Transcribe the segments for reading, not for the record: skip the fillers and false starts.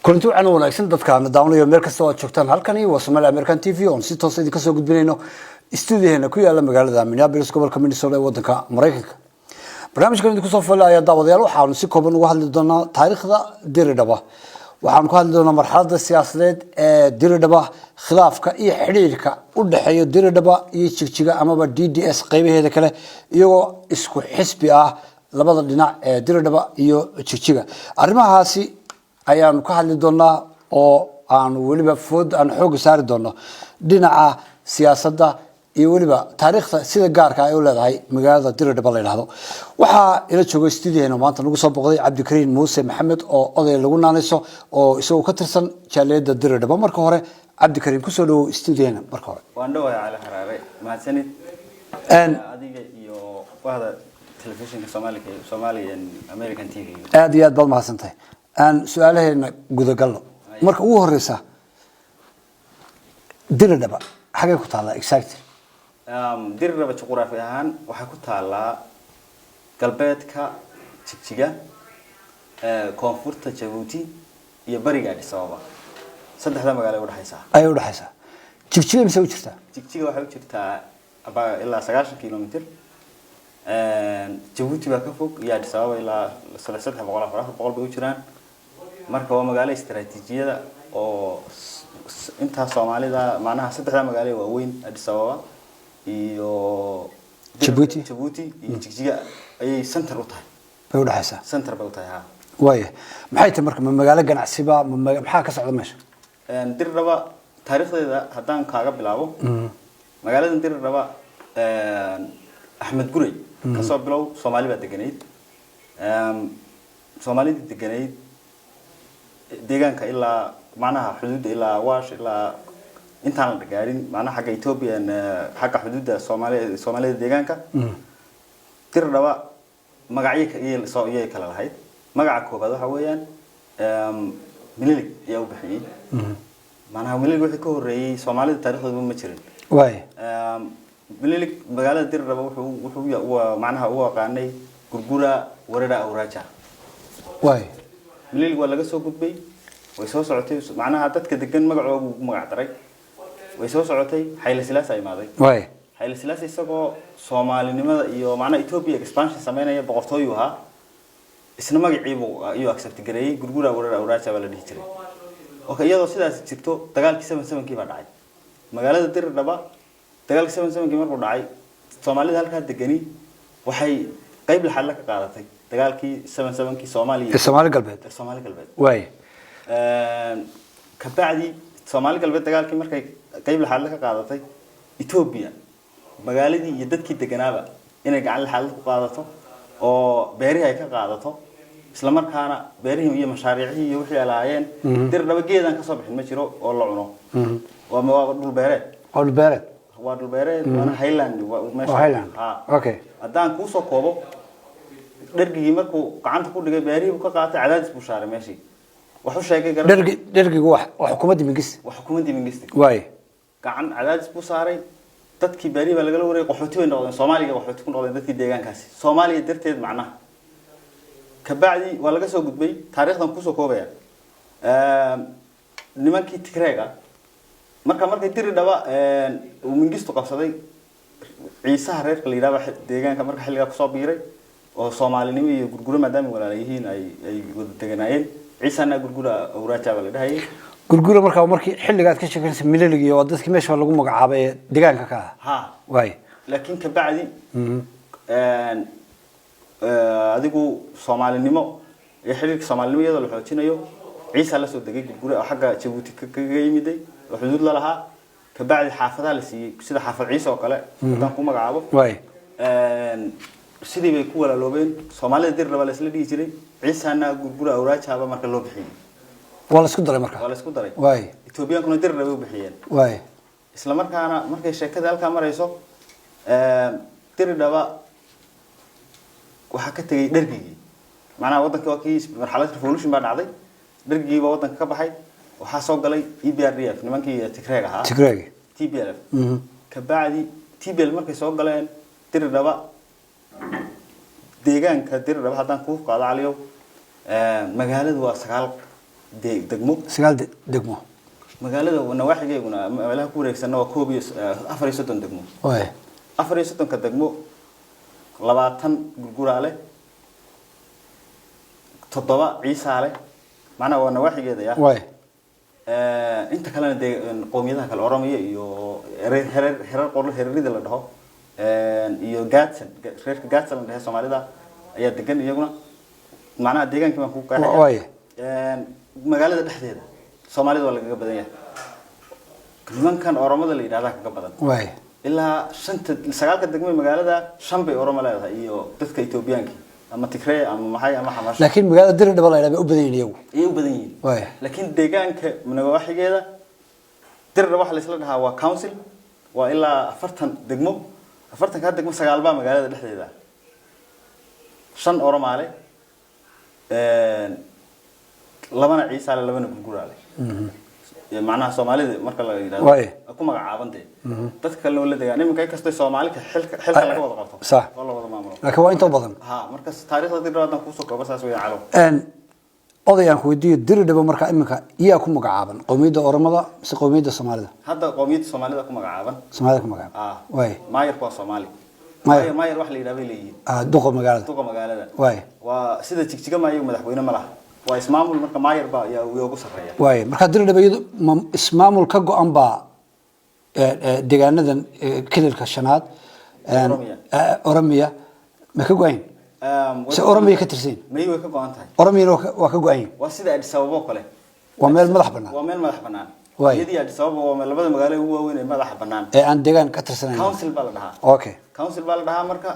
كنتو عن wanaagsan dadka daawanaya meel kasta oo joogtaan halkani waa Soomaali American TV oo si toos ah idinka soo gudbinayno studio-heena ku yaala magaalada Minneapolis gobolka Minnesota ee wadanka Mareykanka. barnaamijkan idinku soo falaya daawadayaal waxaanu si kooban uga hadli doonaa taariikhda Diridhaba. waxaan ku hadli doonaa marxaladda siyaasadeed ee Diridhaba, khilaafka iyo xiriirka u dhaxeeya Diridhaba iyo Jigjiga amaba DDS qaybaheeda kale iyagoo isku xisbi ah labada dhinac ee Diridhaba iyo Jigjiga. arrimahaasi ayaan ka hadli doonaa oo aan waliba food aan xoog saari doono dhinaca siyaasadda iyo waliba taariikhda sida gaarka ah ay u leedahay magaalada Diridhaba la yiraahdo. waxa ila joogo studio-heena maanta nagu soo boqday Cabdikariin Muuse Maxamed oo oday lagu naanayso oo isagoo ka tirsan jaaliyadda Diridhaba. marka hore Cabdikariin ku soo dhaw studio-heena marka hore. waan dhawahay cali xaraare mahadsanid adiga iyo wada telefishinka Soomaaliya American TV aad iyo aad baad mahadsantahay. aan su'aalaheena gudagalno marka ugu horeysa Diridhaba xagee ku taala exactly Diridhaba juqraafi ahaan waxa ku taala galbeedka Jigjiga koonfurta Djibouti iyo bariga Addis Ababa saddexda magaalo u dhaxaysa ay u dhaxaysa Jigjiga mise u jirtaa Jigjiga waxa u jirtaa ilaa 90 kilomitir Djibouti baa ka fog iyo Addis Ababa ilaa 300 bay u jiraan marka waa magaalo istiraatiijiyada oo inta Soomaalida macnaha saddexda magaalo waa weyn Addis Ababa iyo Djibouti iyo Jigjiga ay center u tahay bay u dhaxaysa center bay u tahay ha way maxay tahay marka magaalo ganacsiba maxaa ka socda meesha Diridhaba taariikhdeeda hadaan kaaga bilaabo magaalada Diridhaba Axmed Gurey ka soo bilow Soomaali baa deganeyd Soomaalida deganeyd deegaanka ilaa macnaha xuduudda ilaa waash ilaa intaan la gaarin macnaha xagga Ethiopia xagga xuduudda Soomaalida deegaanka Diridhaba magacyo iyo kala lahayd magaca koobaad waxa weeyaan Mililig ayaa u bixiyay macnaha Mililig wixii ka horeeyay Soomaalida taariikhdooda ma jirin way Mililig magaalada Diridhaba wuxuu macnaha u yaqaanay gurgura warada awraaja way Mililig waa laga soo gudbay way soo socotay macnaha dadka degan magacooda ugu magac daray way soo socotay Hayle Selassie imaaday way Hayle Selassie isagoo Soomaalinimada iyo macnaha Ethiopia expansion sameynaya boqortooyo ahaa isna magaciibu iyo accept gareeyay gurgura warada awraaja baa la dhihi jiray okay iyadoo sidaas jirto dagaalkii 77kii baa dhacay magaalada Diridhaba dagaalkii 77kii markuu dhacay Soomaalida halka degani waxay qayb laxad la ka qaadatay dagaalkii 77kii Soomaali galbeed way ka bacdi Soomaali galbeed dagaalkii markay qayb laxad la ka qaadatay Ethiopia magaaladii iyo dadkii deganaaba inay gacan laxad ku qaadato oo beerihi ay ka qaadato isla markaana beerihi iyo mashaariicii iyo wixii alaayeen Diridhaba geedan ka soo bixin ma jiro oo la cuno waa dhul beereed waa dhul beereed wana Highland okay hadaan ku soo koobo dhargii markuu gacanta ku dhigay beerihi ka qaatay cadaadis buu shaaray meeshii wuxuu sheegay dhargigu wax xukuumadda mingist way gacan cadaadis buu saaray dadkii beerihi baa laga wareegay qaxooti way noqdeen Soomaaliga qaxooti ku noqdeen dadkii deegaankaasi Soomaaliya darteed macnaha ka bacdi waa laga soo gudbay taariikhdan ku soo koobaya nimankii Tigreega markay Diridhaba uu mingistu qabsaday Ciise reerka la yiraahdo deegaanka marka xilliga ku soo biiray oo Soomaalinimo iyo gurgura maadaama walaalayihiin ay wada deganayeen Ciisana gurgura awraaja baa la dhahay gurgura markii xilligaad ka sheekaysay Mililig iyo dadkii meesha lagu magacaabay deegaanka ka ha way laakiin ka bacdi adigu Soomaalinimo iyo xiriirka Soomaalinimo iyadoo la xoojinayo Ciise la soo degay gurgura xagga Djibouti ka yimiday oo xuduud la lahaa ka bacdi xaafadaha la siiyay sida xaafad Ciise oo kale hadaan ku magacaabo way sidii bay ku walaaloobeen Soomaalida Diridhaba la isla dhigi jiray Ciisana gurgura awraaja ba marka loo bixiyay waa la isku daray way Ethiopiankuna Diridhaba u bixiyeen way isla markaana markay sheekada halka marayso Diridhaba waxa ka tagay dhargii macnaha wadanka waa kii marxalad revolution baa dhacday dhargii baa wadanka ka baxay waxa soo galay EPRDF nimankii Tigreega ahaa TPLF ka bacdi TPLF markay soo galeen Diridhaba deegaanka Diridhaba hadaan ku qaado caliyo magaaladu waa 9 degmo sagaal degmo magaalada nawaaxigeeguna meelaha ku wareegsanna waa 34 degmo way 34 ka degmo 20 gurguraale 7 ciisaale macna waa nawaaxigeeda ya way inta kalena qoomiyadaha kale Oromiya iyo herer qorlo hererida la dhaho iyo gaadsan reerka gaadsan la dhahay Soomaalida ayaa degan iyaguna macnaha deegaanka ma ku way magaalada dhexdeeda Soomaalida waa laga badan yahay nimankan Oromada la yiraahdo ka badan way ilaa 9 degmo magaalada 5 bay Oromo leedahay iyo dadka Ethioopiyaanka ama Tigray ama maxay ama Xamash laakiin magaalada Diridhaba la yiraahdo u badan yihiin iyagu badan yihiin way laakiin deegaanka nawaaxigeeda Diridhaba waxa la isla dhahaa waa council waa ilaa 40 degmo 40 ka degmo 9 baa magaalada dhexdeeda 5 Oromaale labana ciisaale labana gurguraale macnaha Soomaalida marka la yiraahdo ku magacaabantay dadka kale oo la deegaan iminka kasta Soomaalika xilka laga wada qabto wala wada maamulo laakiin waa inta badan marka taariikhda Diridhaba ku soo koobasaas way calo odayaan ku weydiiyay Diridhaba marka iminka iyaa ku magacaaban qowmiyadda Oromada mise qowmiyadda Soomaalida hadda qowmiyadda Soomaalida ku magacaaban Soomaalida ku magacaaban way maayir waa Soomaali maayir wax la yiraahdo leeyahay duqa magaalada way waa sida jigjiga maayo madaxweyne ma laha waa ismaamul marka maayir baa ayaa ugu sareeya way marka Diridhaba ismaamul ka go'an baa deegaanadan kililka shanaad Oromiya ma ka go'an si Oromiya ka tirsan may way ka go'an tahay Oromiya waa ka go'an waa sida Addis Ababa kale waa meel madax banaan yadii Addis Ababa waa labada magaalo ugu waaweyn ee madax banaan aan deegaan ka tirsanayn council baa la dhahaa okay council baa la dhahaa marka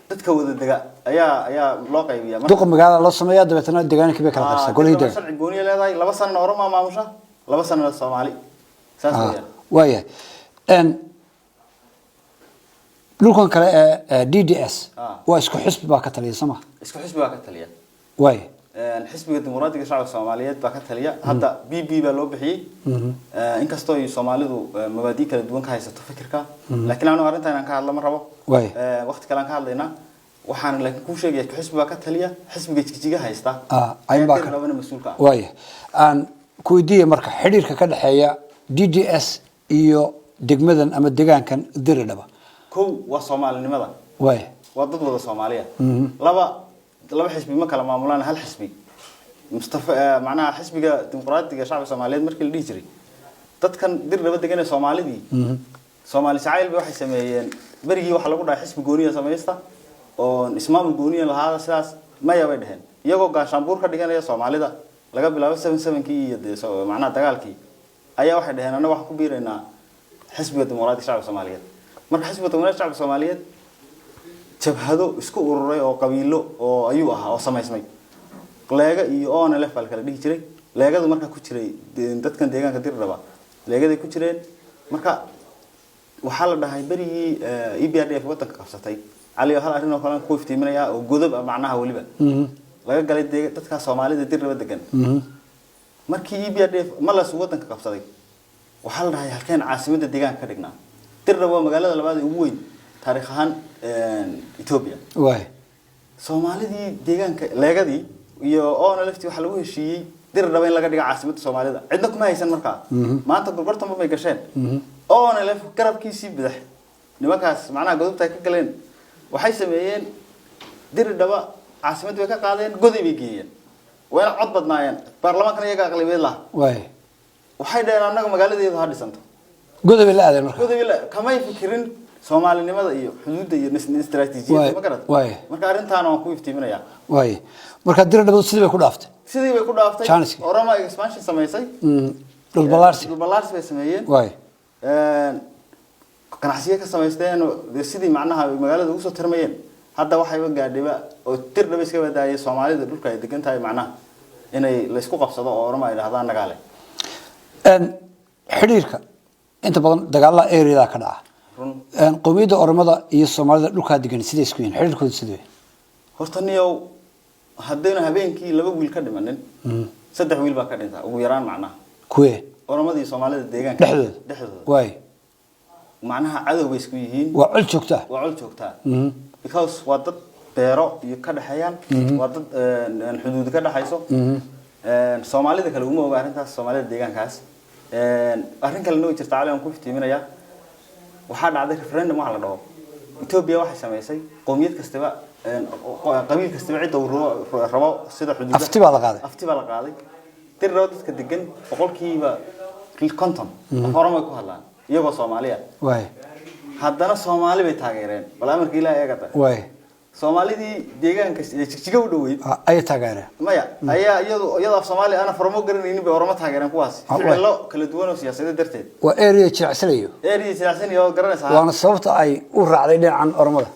dadka wada dega ayaa loo qaybiyaa duqa magaalada loo sameeyaa dabeetana deegaanka bay kala qarsaa goleyda sharci gooniye leedahay 2 sano Oromo maamusha 2 sano Soomaali saas weeyaan dhulkan kale ee DDS waa isku xisbi baa ka taliya sama isku xisbi baa ka taliya way xisbiga dimuqraadiga shacabka Soomaaliyeed baa ka taliya hadda BB baa loo bixiyay inkastoo ay Soomaalidu mabaadi kala duwan ka haysato fikirka laakiin aanu arintan aan ka hadlo ma rabo waqti kale aan ka hadlaynaa waxaan laakiin ku sheegay xisbi baa ka taliya xisbiga jigjiga haysta ay baa ka labana mas'uulka way aan ku weydiiyay marka xiriirka ka dhaxeeya DDS iyo degmadan ama deegaankan Diridhaba waa Soomaalinimada way waa dad wada Soomaaliya laba xisbi ma kala maamulaan hal xisbi Mustafa macnaha xisbiga dimuqraadiga shacabka Soomaaliyeed markii la dhigi jiray dadkan Diridhaba degan ee Soomaalidii Soomaali Sacayl waxay sameeyeen barigii waxa lagu dhahay xisbi gooniye sameeysta oo ismaamul gooniye lahaada sidaas ma yaabay dhaheen iyagoo gaashaanbuur ka dhiganaya Soomaalida laga bilaabo 77kii iyo macnaha dagaalkii ayaa waxay dhaheen anaga wax ku biireynaa xisbiga dimuqraadiga shacabka Soomaaliyeed marka xisbiga dimuqraadiga shacabka Soomaaliyeed jabhado isku ururay oo qabiilo oo ayuu ahaa oo sameysmay leega iyo ONLF baa kala dhigi jiray leegadu marka ku jiray dadkan deegaanka Diridhaba leegaday ku jireen marka waxa la dhahay barigii EPRDF wadanka qabsatay cali hal arin oo kale ku iftiiminaya oo godob macnaha waliba laga galay dadka Soomaalida Diridhaba degan markii EPRDF ma la soo wadanka qabsaday waxa la dhahay halkeen caasimadda deegaanka ka dhignaa Diridhaba magaalada labaad ee ugu weyn taariikh ahaan Ethiopia way Soomaalidii deegaanka leegadii iyo ONLF waxa lagu heshiiyay Diridhaba in laga dhigo caasimadda Soomaalida cidna kuma haysan markaa maanta gorgortama bay gasheen ONLF garabkiisii bidix nimankaas macnaha godobta ay ka galeen waxay sameeyeen Diridhaba caasimadda way ka qaadeen goday bay geeyeen wayna cod badnaayeen baarlamaanka iyaga aqlabiyad la way waxay dhaheen anaga magaaladeedu ha dhisanto godob la aadeen marka godob la kamay fikirin Soomaalinimada iyo xuduudda iyo istiraatiijiyadda ma garad marka arintaan aan ku iftiiminaya way marka Diridhaba sidii bay ku dhaaftay Oromo expansion sameysay dhul balaarsi bay sameeyeen way ganacsiga ka sameysteen sidii macnaha magaalada ugu soo tirmayeen hadda waxay gaadhiba oo Diridhaba iska wadaayay Soomaalida dhulka ay degan tahay macnaha inay la isku qabsado oo Oromo ay dhahdaan nagaale xiriirka inta badan dagaalada area ka dhaca qowmiyadda Oromada iyo Soomaalida dhulka degan sidee isku yihiin xiriirkooda sidee horta niyow haddayna habeenkii laba wiil ka dhimanin saddex wiil baa ka dhinta ugu yaraan macnaha kuwee Oromada iyo Soomaalida deegaanka dhexdooda way macnaha cadow bay isku yihiin waa cul joogta because waa dad beero iyo ka dhaxayaan waa dad xuduud ka dhaxayso soomaalida kale uma oga arrintaas soomaalida deegaankaas arrin kale noo jirta cali aan ku iftiiminaya waxaa dhacday referendum waxa la dhaho Ethiopia waxay sameysay qowmiyad kastaba qabiil kastaba cid uu rabo sida xuduudaha afti baa la qaaday tirada dadka degan boqolkiiba 50 horumar ku hadlaan iyagoo Soomaaliya way haddana Soomaali bay taageereen bal amarka Ilaahay eegata way Soomaalidii deegaanka jijiga u dhaweyd ay taageereen maya ayaa iyadoo Soomaali ana farmo garanaynin bay oroma taageereen kuwaas ficilo kala duwan oo siyaasadeed darteed waa area jiracsanayo garanaysaa waana sababta ay u raacday dhinacan oromada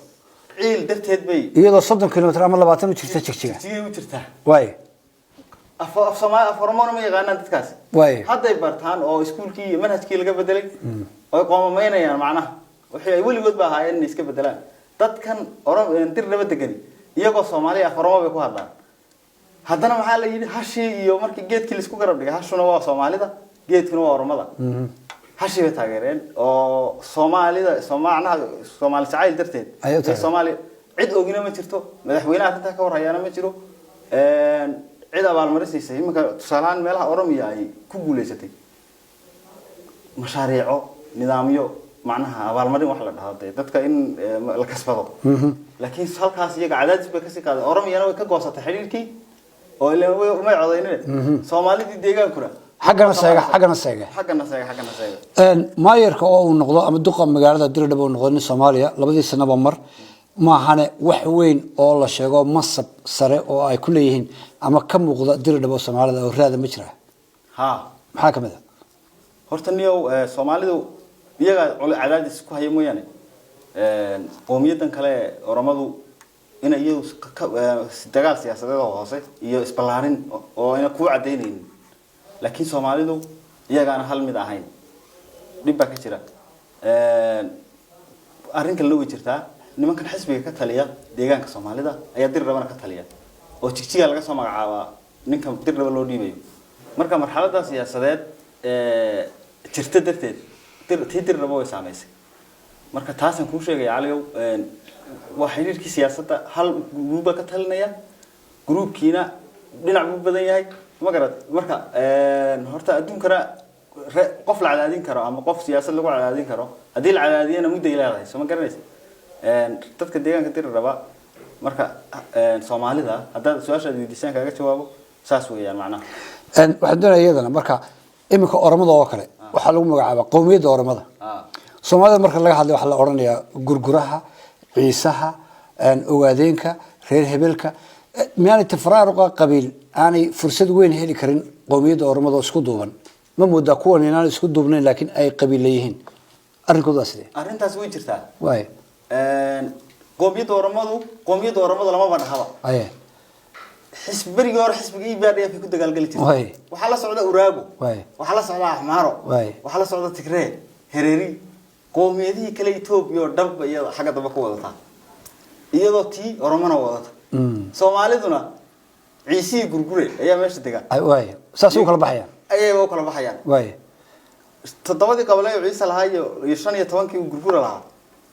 ciil darteed bay iyadoo 30 kilomitir ama 20 u jirta jijiga u jirta way Soomaali farmo ma yaqaanaan dadkaas way hadday bartaan oo iskuulkii iyo manhajkii laga bedelay oo qoomameynayaan macnaha wixii ay weligood ba ahaayeen in iska bedelaan dadkan dir laba degan iyagoo Soomaaliya farmo bay ku hadlaan haddana waxa la yiri hashi iyo markii geedkii la isku garab dhigay hashuna waa Soomaalida geedkuna waa oromada hashi bay taageereen oo Soomaalida Soomaali jacayl darteed Soomaali cid ogina ma jirto madaxweynaha arrinta ka warhayaana ma jiro cid abaalmarinaysa iminka tusaalahan meelaha Oromiya ay ku guuleysatay mashaariico nidaamyo macnaha abaalmarin wax la dhahaday dadka in la kasbado laakiin halkaas iyaga cadaadis bay ka sii qaaday Oromiyana way ka goosatay xiriirkii oo ilaa uma codeyneen Soomaalidii deegaankuna xagana seega maayarka oo uu noqdo ama duqa magaalada Dirdhabo noqdo in Soomaaliya labadii sanaba mar ma ahane wax weyn oo la sheego masab sare oo ay ku leeyihiin ama ka muuqda Dirdhabo Soomaalida oo raada ma jira maxaa kamid ah horta niyow Soomaalidu iyaga cadaadis ku hayo mooyane qowmiyadan kale Oromadu in ay dagaal siyaasadeed oo hoose iyo isbalaarin oo ina ku cadeynayeen laakiin Soomaalidu iyagaana hal mid ahayn dib ba ka jira arrin kale way jirtaa nimankan xisbiga ka taliya deegaanka Soomaalida ayaa Dirdhabana ka taliya oo jigjiga laga soo magacaabaa ninka Dirdhaba loo dhiibayo marka marxaladda siyaasadeed jirta darteed Dirdhaba way saameysay marka taasan ku sheegay Caliyow waa xiriirkii siyaasadda hal gruuba ka talinaya gruubkiina dhinac u badan yahay ma garad marka horta adduunkana qof la cadaadin karo ama qof siyaasad lagu cadaadin karo hadii la cadaadiyana muddo ilaahay soo ma garanaysa dadka deegaanka Dirdhaba marka Soomaalida hadda su'aashaad weydiisaan kaaga jawaabo saas weeyaan macnaha waxaan doonayaa iyadana marka imika Oromada oo kale waxa lagu magacaabaa qowmiyadda Oromada Soomaalida marka laga hadlayo waxa la oranayaa gurguraha ciisaha ogaadeenka reer hebelka miyaanay tafraaruqa qabiil aanay fursad weyn heli karin qowmiyadda Oromada isku duuban ma moodaa kuwan inaan isku duubnayn laakiin ay qabiil leeyihiin arrinkooda sidee arrintaas way jirtaa way qowmiyadda Oromada lama badhaba xisbiga hore xisbiga IBRDF ku dagaalgali jirtay waxa la socda Uraago waxa la socda Axmaaro waxa la socda Tigray Hereeri qowmiyadii kale Itoobiya dab iyo xaga daba ku wadata iyadoo tii Oromana wadata Soomaaliduna ciisi gurgure ayaa meesha degan saas u kala baxayaan todobadii qabalay ciisa lahaa iyo 15kii gurgure lahaa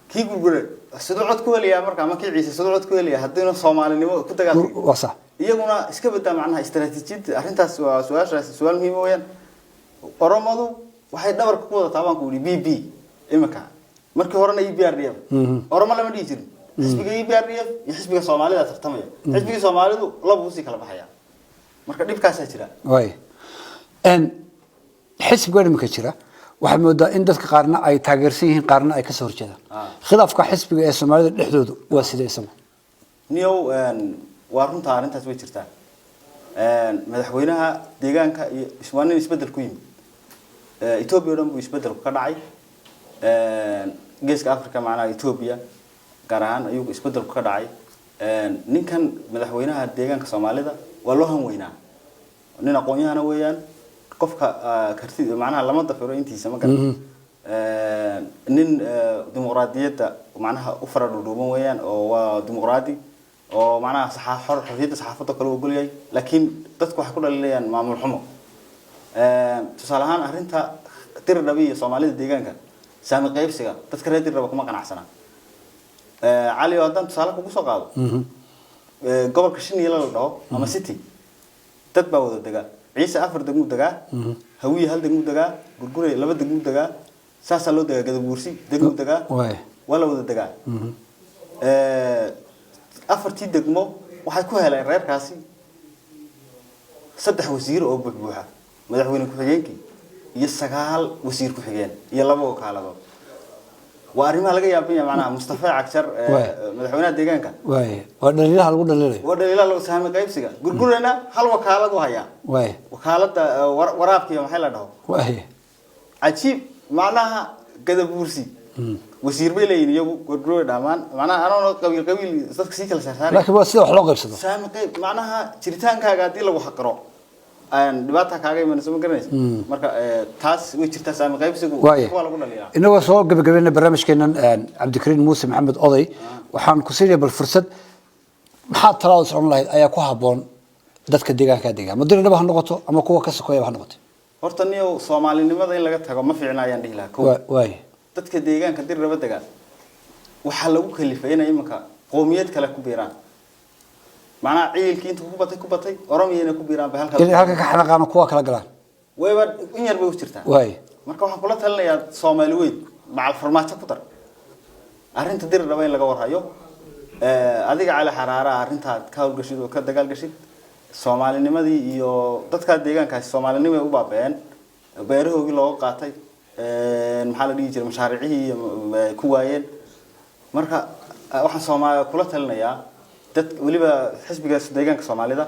kii gurgure sidoo cod ku heliya marka ama kii ciise sidoo cod ku heliya hadii Soomaalinimo ku dagaalamo iyaguna iska badaa macnaha istaraatiijiyad arrintaas waa su'aal muhiim weeyaan Oromadu waxay dhabar ku wadataa baan ku yiri BB imaka markii horena IBRDF Oromo lama dhigi jirin xisbiga IBRDF iyo xisbiga Soomaalida tartamaya xisbiga Soomaalidu laba u si kala baxaya marka dhibkaas jira xisbiga imika jira waxa moodaa in dadka qaarna ay taageersan yihiin qaarna ay ka soo horjeedaan khilaafka xisbiga ee Soomaalida dhexdoodu waa sidee isma niyow waa runta arrintaas way jirtaa madaxweynaha deegaanka iyo iswaanin isbedel ku yimid Ethiopia dhan buu isbedel ka dhacay geeska Afrika macnaha Ethiopia gaar ahaan ayuu isbedel ka dhacay ninkan madaxweynaha deegaanka Soomaalida waa loo han weynaa nin aqoon-yahana weeyaan qofka kartida macnaha lama dafiro intiisa ma garan nin dimuqraadiyadda macnaha u faradhuuban weeyaan oo waa dimuqraadi oo macnaha xorriyadda saxaafadda kale ogol yahay laakiin dadku waxay ku dhalilayaan maamul xumo tusaale ahaan arrinta Dirdhaba iyo Soomaalida deegaanka saami qaybsiga dadka reer Dirdhaba kuma qanacsana Cali oo haddaan tusaale kugu soo qaado gobolka Shinile la dhaho ama City dad baa wada degaa ciise 4 degmo degaa hawiye 1 degmo degaa gurgure 2 degmo degaa saasa loo degaa gadabuursi degmo degaa wala wada degaa afartii degmo waxay ku heleen reerkaasi 3 wasiir oo buuxa madaxweyne ku xigeenkii iyo 9 wasiir ku xigeen iyo 2 wakaalado واريما لقى يا بني معناها مصطفى عكسر مدحونا ديجانك ودليلها لو دليلي ودليلها لو سهم قيبسيغا غرغرنا هل وكالد وهيا وكالد ورابكي ما خيلا دهو عجيب معناها قدبورسي وزير بيلين يو غرغر دامان معناها انا قبيل dadka si kala saaraan laakiin waa sida wax loo qaybsado saham qayb macnaha jiritaankaaga hadii lagu xaqiro aan dhibaato kaaga iman soo garanaysa marka taas way jirtaa saham qaybsigu waa lagu dhaliyaa inagoo soo gabagabeynay barnaamijkeenan Cabdikariin Muuse Maxamed Oday waxaan ku siiyay bal fursad maxaa talaabo socon lahayd ayaa ku haboon dadka deegaanka deegaan madina ha noqoto ama kuwa ka sokoya ha noqoto horta niyo Soomaalinimada in laga tago ma fiicnaayaan dhihi lahaa dadka deegaanka dir raba degaan waxa lagu kalifay inay imanka qoomiyad kale ku biiraan macna ciilkii inta ku batay oromiyana ku biiraan halka ka xanaaqaan kuwa kala galaan wayba in yar bay u jirtaa marka waxaan kula talinayaa Soomaali weyn macal farmaajo ku dar arinta dir raba in laga warhayo adiga cali xaraara arinta ka hawlgashid oo ka dagaal gashid Soomaalinimadii iyo dadka deegaankaas Soomaalinimada u baabeen beerahoogii loo qaatay maxaa la dhigi jiray mashaariicii ku waayeen marka waxaan Soomaaliya kula talinayaa dad waliba xisbiga deegaanka Soomaalida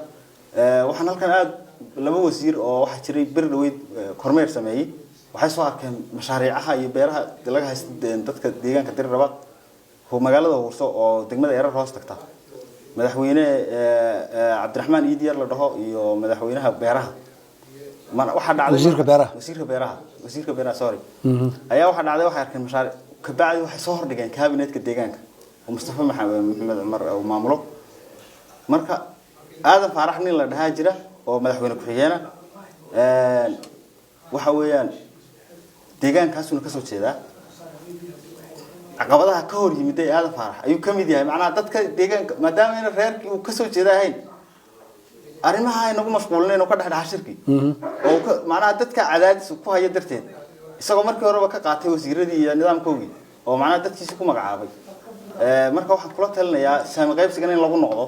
waxaan halkan aad laba wasiir oo waxa jiray bir dhaweyd kormeer sameeyay waxay soo arkeen mashaariicaha iyo beeraha laga haysto dadka deegaanka dir raba oo magaalada Hoorso oo degmada Erar hoos tagta madaxweyne Cabdiraxmaan Iidiyar la dhaho iyo madaxweynaha beeraha waxa dhacday wasiirka beeraha sorry ayaa waxa dhacday waxa arkeen mashaariic ka baacdi waxay soo hordhigeen kabinetka deegaanka oo Mustafa Maxamed Umar oo maamulo marka aadan faarax nin la dhahaa jira oo madaxweyne ku xigeenna waxa weeyaan deegaankaasuna ka soo jeeda caqabadaha ka hor yimid aadan faarax ayuu kamid yahay macnaha dadka deegaanka maadaama in reerkii uu ka soo jeedahay arimaha ay nagu mashquulinayno ka dhaxdhax shirki oo macnaha dadka cadaadis ku haya darteed isagoo markii horeba ka qaatay wasiiradii iyo nidaamkoogii oo macnaha dadkiisa ku magacaabay marka waxaan kula talinayaa saami qaybsigan in lagu noqdo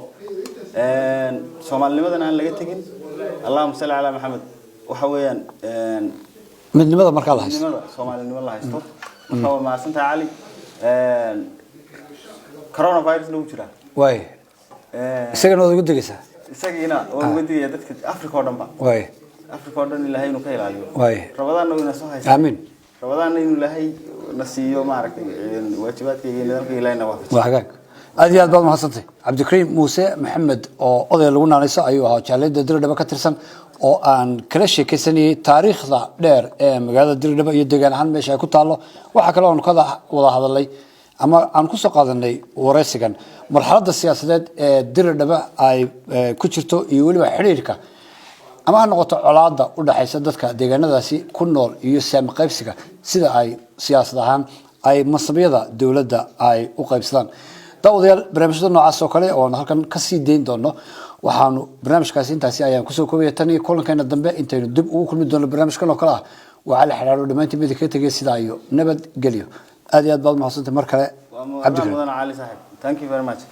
Soomaalinimadana aan laga tagin Allahumma salli ala Muhammad waxa weeyaan midnimada marka la haysto Soomaalinimada la haysto waxa ma santa Ali coronavirus lagu jira isagana wada ugu dagaysaa isagina oo wadiga dadka Afrika oo dhanba Afrika oo dhan Ilaahay inuu ka ilaaliyo rabadana inuu soo haysto aamin rabadana inuu Ilaahay nasiyo maaragtay waajibaadkayga nidaamka Ilaahayna waafajiyo aad iyo aad baad mahadsantahay Cabdikariin Muuse Maxamed oo oday lagu naanayso ayuu ahaa jaaliyada Dirdhaba ka tirsan oo aan kala sheekaysanayay taariikhda dheer ee magaalada Dirdhaba iyo deegaan ahaan meesha ay ku taalo waxa kale oo aan ka wada hadalay ama aan ku soo qaadanay wareysigan marxaladda siyaasadeed ee Dirdhaba ay ku jirto iyo waliba xiriirka ama ha noqoto colaadda u dhaxaysa dadka deegaanadaasi ku nool iyo saami qaybsiga sida ay siyaasad ahaan ay mas'uuliyadda dawladda ay u qaybsadaan dawadayaal barnaamijyada noocaas oo kale oo halkan ka sii deyn doono waxaanu barnaamijkaasi intaasi ayaan kusoo koobaya tan iyo kulankeena dambe intaynu dib ugu kulmi doono barnaamijkan oo kale ah waxa la xiriiro dhamaantii mid ka tagay sida iyo nabad geliyo aad iyo aad baad mahadsantahay mar kale Cabdikariin Ali saaxib thank you very much